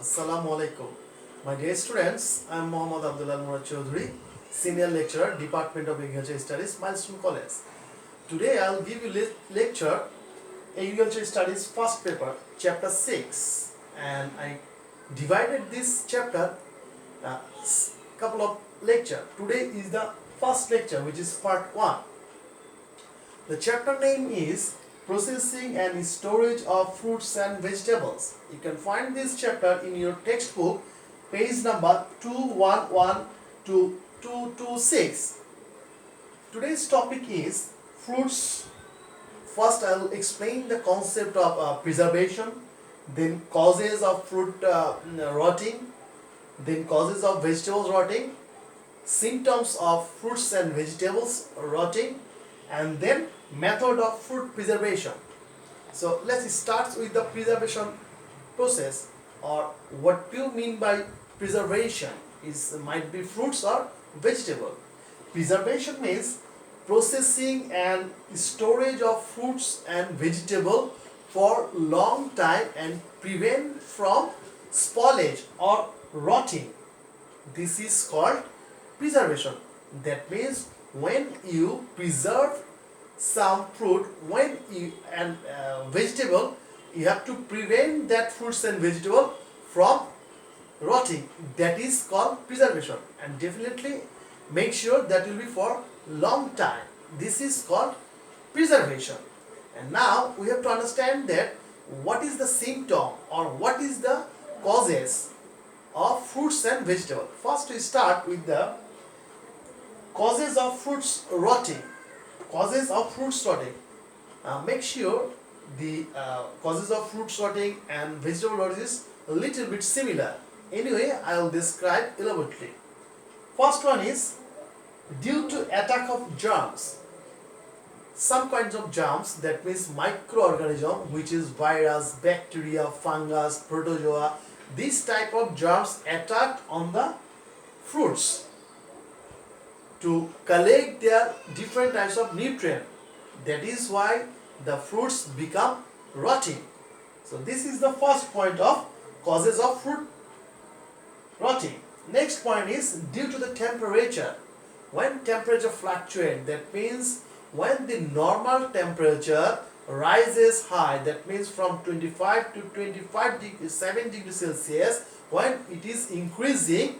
Assalamu alaikum. My dear students, I am Murad, Senior Lecturer, Department of Agriculture Studies, Milestone College. Today I will give you lecture Agriculture Studies first paper, chapter 6, and I divided this chapter couple of lecture. Today is the first lecture, which is part 1. The chapter name is Processing and Storage of Fruits and Vegetables. You can find this chapter in your textbook, page number 211 to 226. Today's topic is fruits. First, I will explain the concept of preservation, then causes of fruit rotting, then causes of vegetables rotting, symptoms of fruits and vegetables rotting, and then method of fruit preservation. So let's start with the preservation process, or what do you mean by preservation? Is might be fruits or vegetable. Preservation means processing and storage of fruits and vegetable for long time and prevent from spoilage or rotting. This is called preservation. That means when you preserve some fruit and vegetable, you have to prevent that fruits and vegetable from rotting. That is called preservation, and definitely make sure that will be for long time. This is called preservation. And now we have to understand that what is the symptom or what is the causes of fruits and vegetable. First we start with the causes of fruits rotting. Causes of fruits rotting. Make sure the causes of fruits rotting and vegetable rotting is a little bit similar. Anyway, I will describe elaborately. First one is due to attack of germs. Some kinds of germs, that means microorganism, which is virus, bacteria, fungus, protozoa. This type of germs attack on the fruits to collect their different types of nutrient. That is why the fruits become rotting. So this is the first point of causes of fruit rotting. Next point is due to the temperature. When temperature fluctuates, that means when the normal temperature rises high, that means from 25 to 7 degrees Celsius, when it is increasing,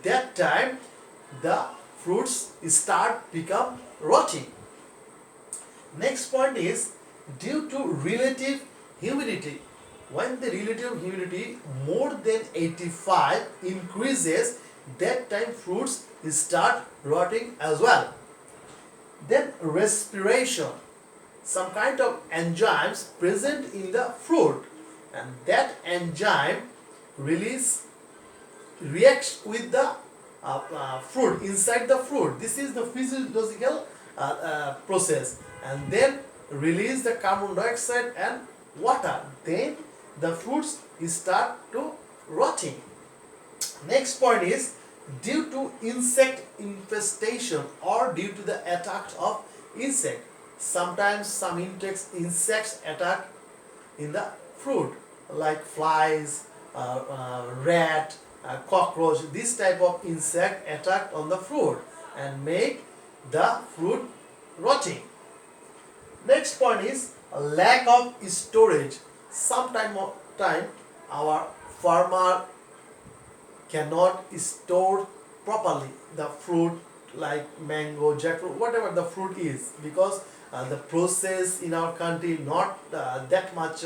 that time the fruits start become rotting. Next point is due to relative humidity. When the relative humidity more than 85 increases, that time fruits start rotting as well. Then respiration. Some kind of enzymes present in the fruit, and that enzyme reacts with the fruit, inside the fruit. This is the physiological process, and then release the carbon dioxide and water. Then the fruits start to rotting. Next point is due to insect infestation or due to the attack of insect. Sometimes some insects attack in the fruit, like flies, rat, cockroach. This type of insect attack on the fruit and make the fruit rotting. Next point is a lack of storage. Time our farmer cannot store properly the fruit, like mango, jackfruit, whatever the fruit is, because the process in our country not that much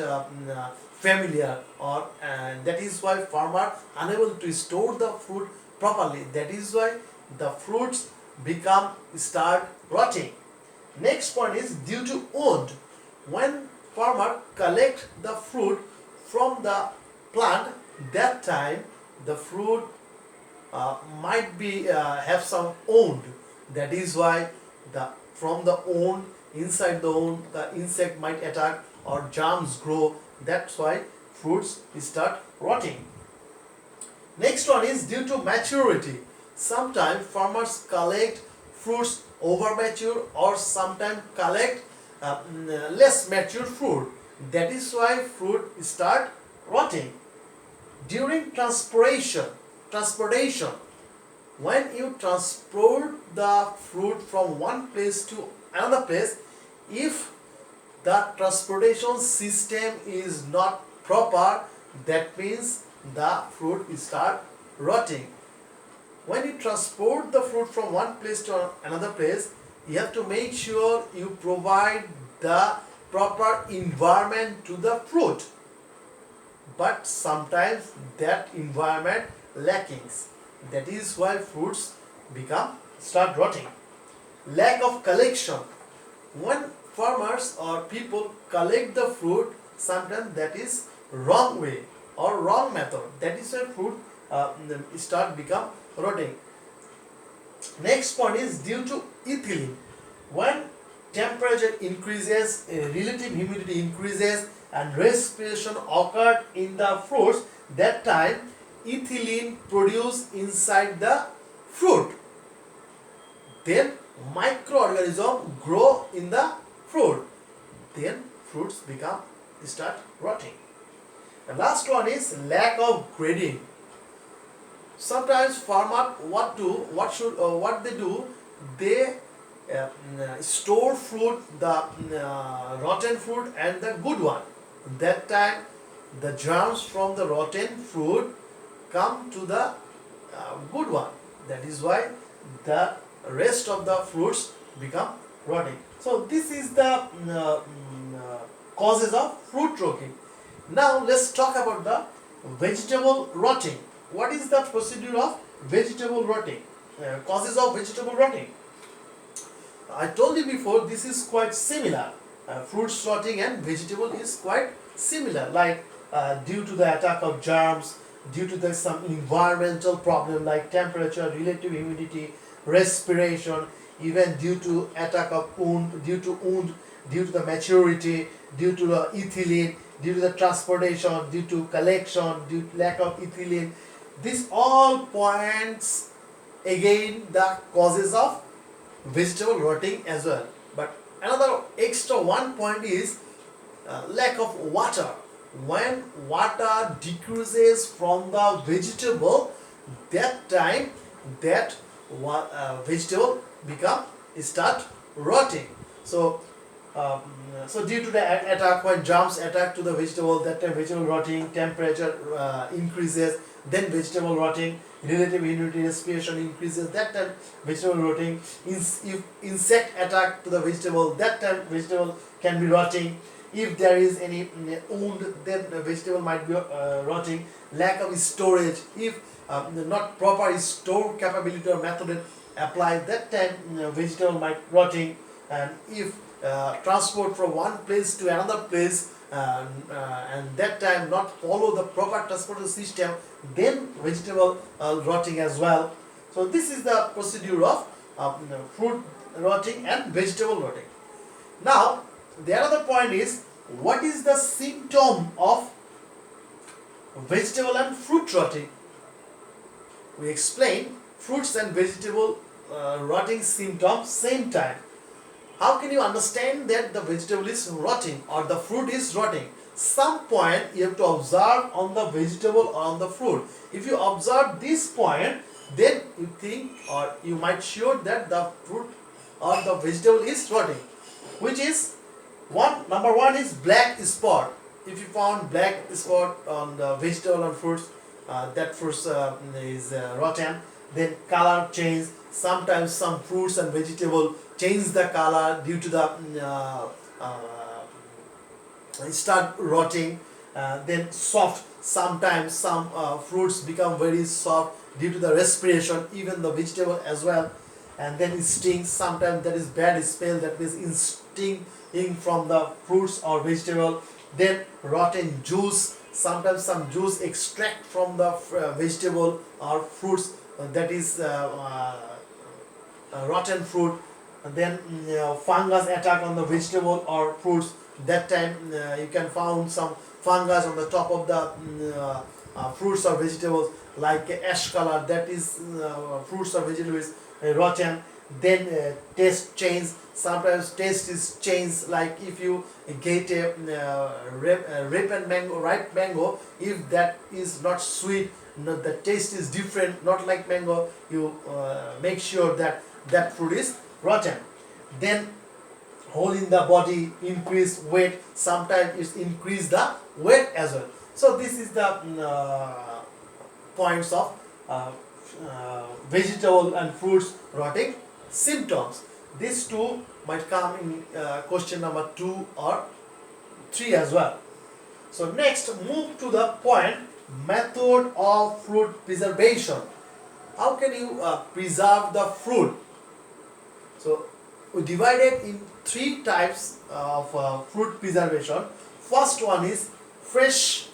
familiar, or that is why farmer unable to store the fruit properly. That is why the fruits start rotting. Next point is due to wound. When farmer collect the fruit from the plant, that time the fruit might be have some wound. That is why from the wound, inside the wound, the insect might attack or germs grow. That's why fruits start rotting. Next one is due to maturity. Sometimes farmers collect fruits over mature, or sometimes collect less mature fruit. That is why fruit start rotting. during transportation, when you transport the fruit from one place to another place, if the transportation system is not proper, that means the fruit start rotting. When you transport the fruit from one place to another place, you have to make sure you provide the proper environment to the fruit. But sometimes that environment lacking. That is why fruits start rotting. Lack of collection. When farmers or people collect the fruit, sometimes that is wrong way or wrong method. That is why fruit start become rotting. Next point is due to ethylene. When temperature increases, relative humidity increases, and respiration occurred in the fruits, that time ethylene produced inside the fruit. Then microorganisms grow in the fruit. Then fruits start rotting. The last one is lack of grading. Sometimes farmer what they do, they store fruit, the rotten fruit and the good one. That time the germs from the rotten fruit come to the good one. That is why the rest of the fruits become rotting. So this is the causes of fruit rotting. Now let's talk about the vegetable rotting. What is the procedure of vegetable rotting? Causes of vegetable rotting. I told you before, this is quite similar. Fruits rotting and vegetable is quite similar. Like due to the attack of germs, due to some environmental problem like temperature, relative humidity, respiration, even due to attack of wound, due to the maturity, due to the ethylene, due to the transportation, due to collection, due to lack of ethylene. This all points again the causes of vegetable rotting as well. But another extra one point is lack of water. When water decreases from the vegetable, that time that vegetable start rotting. So due to the attack, when germs attack to the vegetable, that time vegetable rotting, temperature increases, then vegetable rotting, relative humidity, respiration increases, that time vegetable rotting. If insect attack to the vegetable, that time vegetable can be rotting. If there is any wound, then the vegetable might be rotting. Lack of storage, if not proper store capability or method applied, that time vegetable might rotting. And if transport from one place to another place, and that time not follow the proper transport system, then vegetable rotting as well. So this is the procedure of fruit rotting and vegetable rotting. Now the other point is, what is the symptom of vegetable and fruit rotting? We explain fruits and vegetable rotting symptoms same time. How can you understand that the vegetable is rotting or the fruit is rotting? Some point you have to observe on the vegetable or on the fruit. If you observe this point, then you think or you might sure that the fruit or the vegetable is rotting. Which is number one is black spot. If you found black spot on the vegetable and fruits, that fruits is rotten. Then color change. Sometimes some fruits and vegetable change the color due to the start rotting. Then soft. Sometimes some fruits become very soft due to the respiration, even the vegetable as well. And then it stings. Sometimes there is bad smell, that means stinging from the fruits or vegetable. Then rotten juice. Sometimes some juice extract from the vegetable or fruits, that is rotten fruit. And then fungus attack on the vegetable or fruits. That time you can find some fungus on the top of the fruits or vegetables, like ash color, that is fruits or vegetables rotten. then taste change. Sometimes taste is changed, like if you get a ripe mango, if that is not sweet, no, the taste is different, not like mango, you make sure that that fruit is rotten. Then hole in the body, increase weight, sometimes it's increase the weight as well. So this is the points of vegetable and fruits rotting symptoms. These two might come in question number 2 or 3 as well. So next, move to the point, method of fruit preservation. How can you preserve the fruit? So we divided in 3 types of fruit preservation. First one is fresh,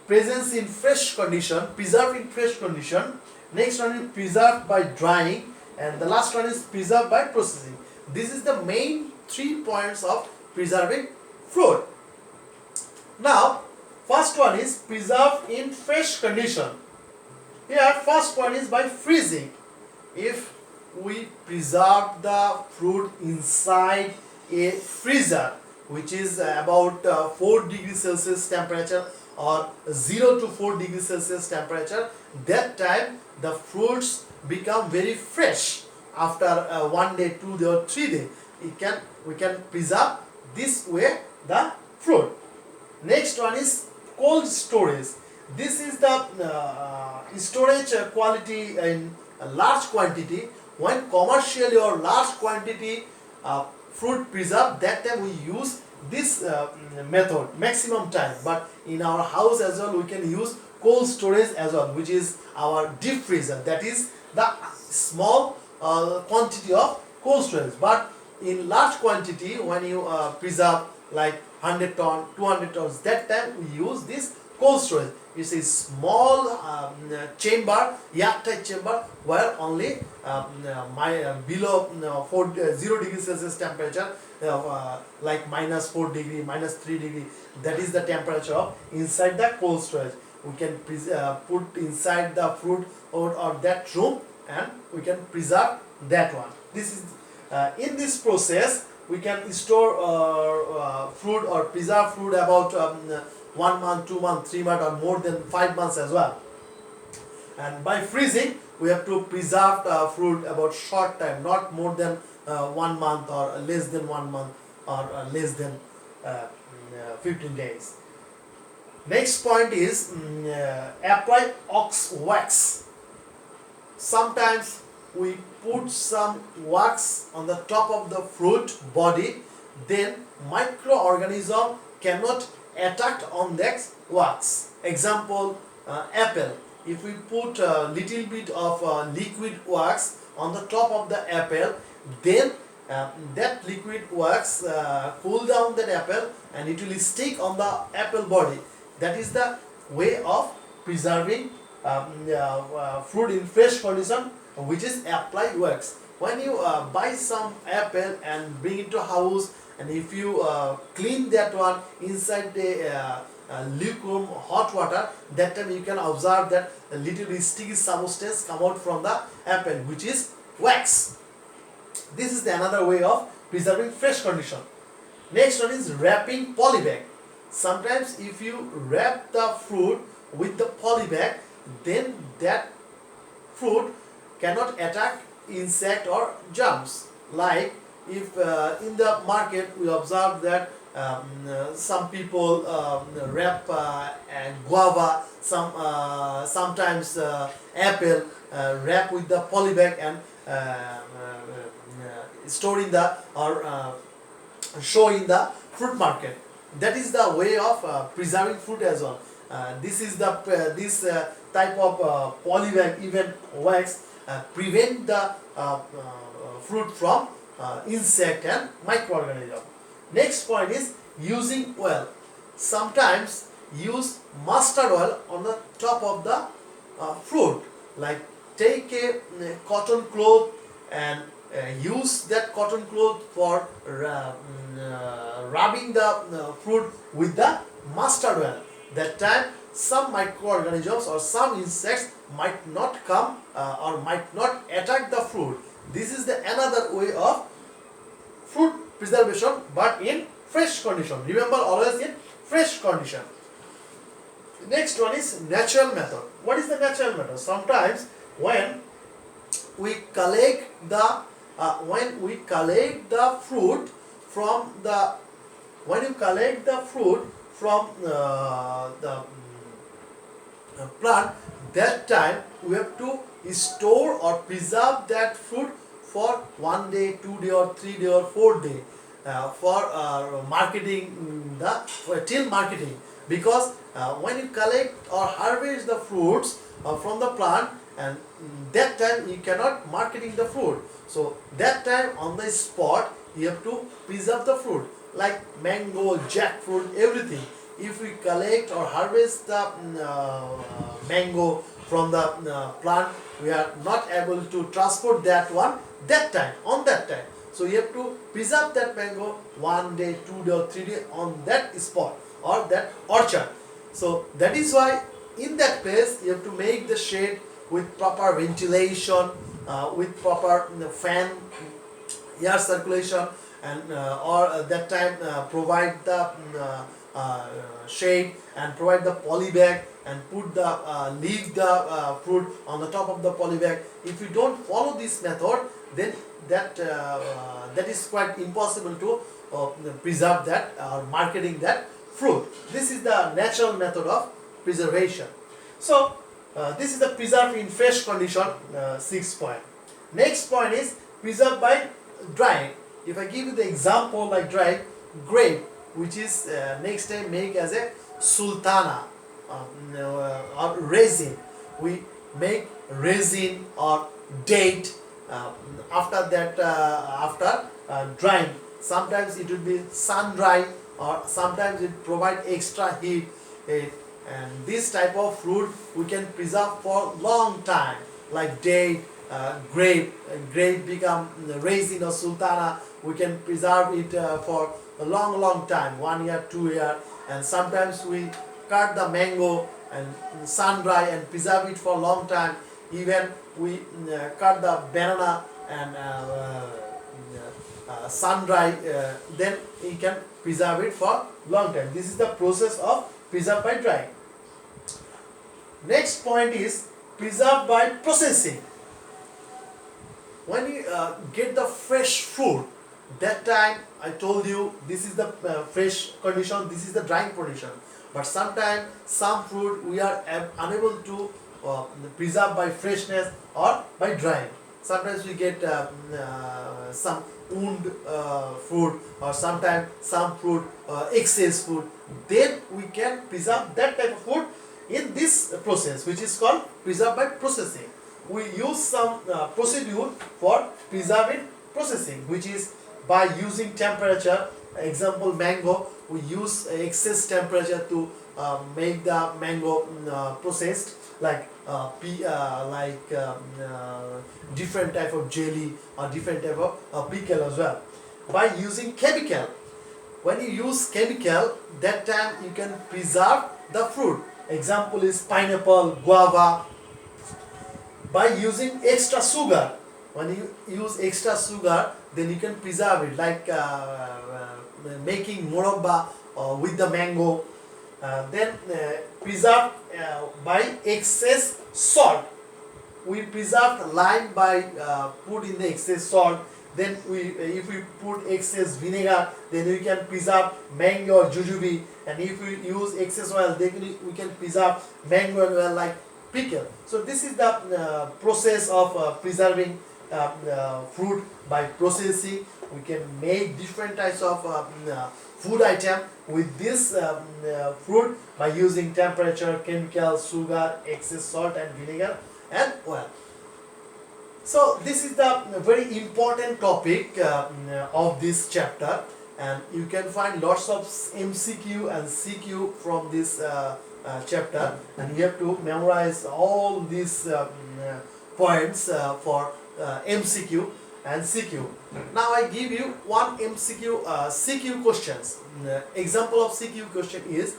presence in fresh condition, preserved in fresh condition. Next one is preserved by drying, and the last one is preserved by processing. This is the main 3 points of preserving fruit. Now, first one is preserved in fresh condition. Here, first one is by freezing. If we preserve the fruit inside a freezer, which is about 4 degrees Celsius temperature or 0 to 4 degrees Celsius temperature, that time the fruits become very fresh. After 1 day, 2 day or 3 day, we can preserve this way the fruit. Next one is cold storage. This is the storage quality in a large quantity. When commercially or large quantity fruit preserved, that time we use this method maximum time. But in our house as well, we can use cold storage as well, which is our deep freezer. That is the small quantity of cold storage. But in large quantity, when you preserve like 100 ton, 200 tons, that time we use this cold storage. It's a small chamber, airtight chamber, where only below 0 degrees Celsius temperature, like minus 4 degree, minus 3 degree, that is the temperature of inside the cold storage. We can put inside the fruit or that room, and we can preserve that one. This is in this process we can store fruit or preserve fruit about 1 month, 2 months, 3 months, or more than 5 months as well. And by freezing, we have to preserve fruit about short time, not more than 1 month or less than 1 month or less than 15 days. Next point is apply ox wax. Sometimes we put some wax on the top of the fruit body, then microorganism cannot attack on that wax. Example, apple. If we put a little bit of liquid wax on the top of the apple, then that liquid wax cool down that apple and it will stick on the apple body. That is the way of preserving fruit in fresh condition, which is apply wax. When you buy some apple and bring it to house, and if you clean that one inside the lukewarm hot water, that time you can observe that a little bit sticky substance come out from the apple, which is wax. This is the another way of preserving fresh condition. Next one is wrapping polybag. Sometimes if you wrap the fruit with the polybag, then that fruit cannot attack insect or germs. Like if in the market we observe that some people wrap guava, sometimes apple wrap with the polybag and store in the or show in the fruit market. That is the way of preserving fruit as well. This is the type of polybag, even wax, prevent the fruit from insect and microorganism. Next point is using oil. Sometimes use mustard oil on the top of the fruit. Like take a cotton cloth and use that cotton cloth for rubbing the fruit with the mustard oil. That time some microorganisms or some insects might not come or might not attack the fruit. This is the another way of fruit preservation, but in fresh condition. Remember, always in fresh condition. Next one is natural method. What is the natural method? Sometimes when we collect the fruit from the plant, that time we have to store or preserve that fruit for 1 day, 2 day, or 3 day, or 4 day for marketing till marketing. Because when you collect or harvest the fruits from the plant, and that time you cannot marketing the fruit, so that time on the spot you have to preserve the fruit, like mango, jackfruit, everything. If we collect or harvest the mango from the plant, we are not able to transport that one that time, on that time. So you have to preserve that mango 1 day, 2 day, or 3 day on that spot or that orchard. So that is why in that place you have to make the shade with proper ventilation, with proper fan, air circulation, and or that time provide the shade and provide the poly bag and put the leave the fruit on the top of the poly bag. If you don't follow this method, then that is quite impossible to preserve that or marketing that fruit. This is the natural method of preservation. So this is the preserve in fresh condition, 6th point. Next point is preserve by drying. If I give you the example by dry grape, which is next time make as a sultana or resin. We make resin or date after that after drying. Sometimes it will be sun dry, or sometimes it provide extra heat. And this type of fruit we can preserve for long time, like date, grape become resin or sultana. We can preserve it for a long time, 1 year, 2 year. And sometimes we cut the mango and sun dry and preserve it for a long time. Even we cut the banana and sun dry, then we can preserve it for long time. This is the process of preserve by drying. Next point is preserve by processing. When you get the fresh fruit, that time I told you this is the fresh condition, this is the drying condition. But sometimes some fruit we are unable to preserve by freshness or by drying. Sometimes we get some wound fruit, or sometimes some fruit excess fruit. Then we can preserve that type of fruit in this process, which is called preserve by processing. We use some procedure for preserving processing, which is by using temperature. Example, mango, we use excess temperature to make the mango processed, like different type of jelly or different type of pickle as well. By using chemical, when you use chemical, that time you can preserve the fruit. Example is pineapple, guava. By using extra sugar, when you use extra sugar, then you can preserve it, like making murabba with the mango. Then preserve by excess salt. We preserve lime by put in the excess salt. Then if we put excess vinegar, then we can preserve mango or jujube. And if we use excess oil, then we can preserve mango and oil, like pickle. So this is the process of preserving fruit by processing. We can make different types of food item with this fruit by using temperature, chemical, sugar, excess salt and vinegar and oil. So this is the very important topic of this chapter, and you can find lots of MCQ and CQ from this chapter, and you have to memorize all these points for MCQ and CQ. Now I give you one MCQ CQ questions. Example of CQ question is,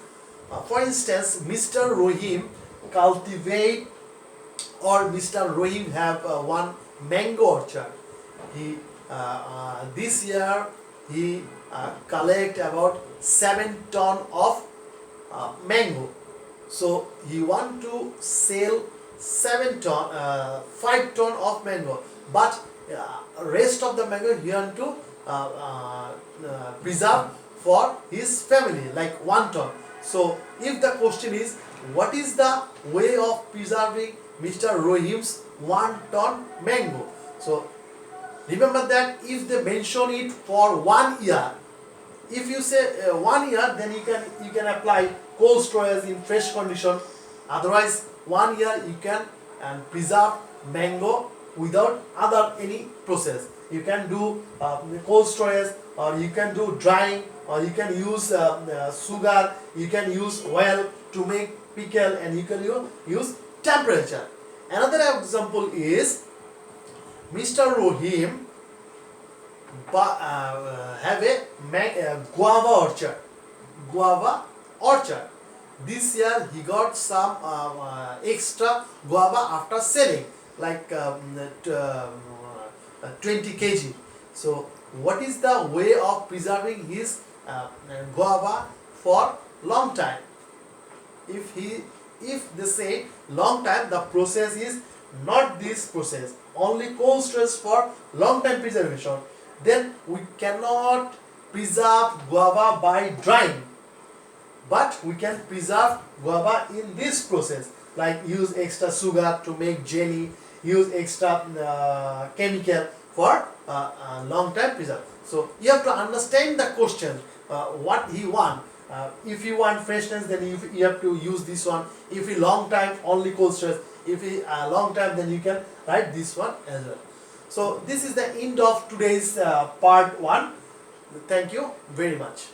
for instance, Mr. Rohim cultivate, or Mr. Rohim have one mango orchard. He this year he collect about 7 ton of mango. So he want to sell 7 ton, 5 ton of mango, but rest of the mango he want to preserve for his family, like 1 ton. So if the question is what is the way of preserving Mr. Rohim's 1 ton mango, so remember that if they mention it for 1 year, if you say 1 year, then you can apply cold storage in fresh condition. Otherwise 1 year you can preserve mango without other any process. You can do cold storage, or you can do drying, or you can use sugar, you can use oil to make pickle, and you can use temperature. Another example is Mr. Rohim have a guava orchard. Guava orchard. This year he got some extra guava after selling, like 20 kg. So what is the way of preserving his guava for long time? If they say long time, the process is not this process, only cold storage for long time preservation, then we cannot preserve guava by drying, but we can preserve guava in this process, like use extra sugar to make jelly, use extra chemical for long time preserve. So you have to understand the question, what he want. If you want freshness, then you have to use this one. If you long time, only cold storage. If you long time, then you can write this one as well. So this is the end of today's part 1. Thank you very much.